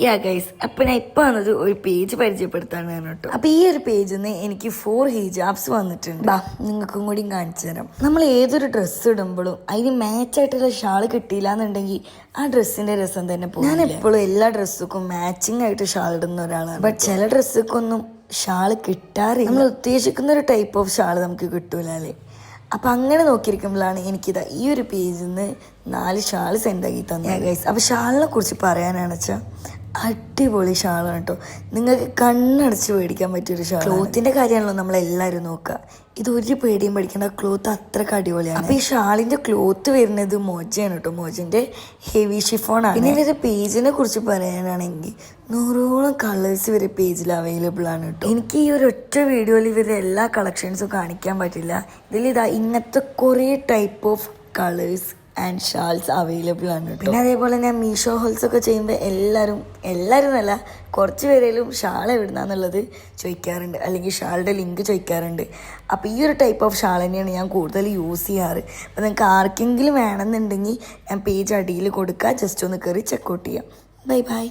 യാ guys, അപ്പം ഞാൻ ഇപ്പോൾ വന്നത് ഒരു പേജ് പരിചയപ്പെടുത്താണ് കേട്ടോ. അപ്പം ഈ ഒരു പേജിൽ നിന്ന് എനിക്ക് 4 ഹിജാബ്സ് വന്നിട്ടുണ്ട്. ബാ നിങ്ങൾക്കും കൂടി കാണിച്ചു തരാം. നമ്മൾ ഏതൊരു ഡ്രസ്സ് ഇടുമ്പോഴും അതിന് മാച്ചായിട്ടുള്ള ഷാൾ കിട്ടിയില്ല എന്നുണ്ടെങ്കിൽ ആ ഡ്രസ്സിന്റെ രസം തന്നെ പോകും. ഞാൻ എപ്പോഴും എല്ലാ ഡ്രസ്സുക്കും മാച്ചിങ് ആയിട്ട് ഷാൾ ഇടുന്ന ഒരാളാണ്. ബട്ട് ചില ഡ്രസ്സുക്കൊന്നും ഷാൾ കിട്ടാറില്ല. നമ്മൾ ഉദ്ദേശിക്കുന്ന ഒരു ടൈപ്പ് ഓഫ് ഷാൾ നമുക്ക് കിട്ടൂല അല്ലേ. അപ്പം അങ്ങനെ നോക്കിയിരിക്കുമ്പോഴാണ് എനിക്കിതാ ഈ ഒരു പേജിൽ നിന്ന് 4 ഷാൾ സെൻഡാക്കി തന്നെ ഗൈസ്. അപ്പം ഷാളിനെ കുറിച്ച് പറയാനാണ് വെച്ചാൽ അടിപൊളി ഷാളാണ് കേട്ടോ. നിങ്ങൾക്ക് കണ്ണടച്ച് മേടിക്കാൻ പറ്റിയൊരു ഷാൾ. ക്ലോത്തിൻ്റെ കാര്യമാണല്ലോ നമ്മളെല്ലാവരും നോക്കുക. ഇത് ഒരു പേടിയും പഠിക്കേണ്ട, ക്ലോത്ത് അത്രക്ക് അടിപൊളിയാണ്. അപ്പോൾ ഈ ഷാളിൻ്റെ ക്ലോത്ത് വരുന്നത് മോജയാണ് കേട്ടോ. മോജിൻ്റെ ഹെവി ഷിഫോണാണ്. പിന്നെ ഇവരുടെ പേജിനെ കുറിച്ച് പറയാനാണെങ്കിൽ 100ഓളം കളേഴ്സ് ഇവരുടെ പേജിൽ അവൈലബിൾ ആണ് കേട്ടോ. എനിക്ക് ഈ ഒരു ഒറ്റ വീഡിയോയിൽ ഇവരുടെ എല്ലാ കളക്ഷൻസും കാണിക്കാൻ പറ്റില്ല. ഇതിലിതാ ഇങ്ങനത്തെ കുറേ type of colours and ഷാൾസ് available ആണ്. പിന്നെ അതേപോലെ ഞാൻ മീഷോ ഹോൾസ് ഒക്കെ ചെയ്യുമ്പോൾ എല്ലാവരും എന്നല്ല കുറച്ച് പേരേലും ഷാൾ എവിടുന്നാന്നുള്ളത് ചോദിക്കാറുണ്ട്, അല്ലെങ്കിൽ ഷാളുടെ ലിങ്ക് ചോദിക്കാറുണ്ട്. അപ്പോൾ ഈ ഒരു ടൈപ്പ് ഓഫ് ഷാൾ തന്നെയാണ് ഞാൻ കൂടുതൽ യൂസ് ചെയ്യാറ്. അപ്പോൾ നിങ്ങൾക്ക് ആർക്കെങ്കിലും വേണമെന്നുണ്ടെങ്കിൽ ഞാൻ പേജ് അടിയിൽ കൊടുക്കുക, ജസ്റ്റ് ഒന്ന് കയറി ചെക്കൗട്ട് ചെയ്യാം. Bye bye.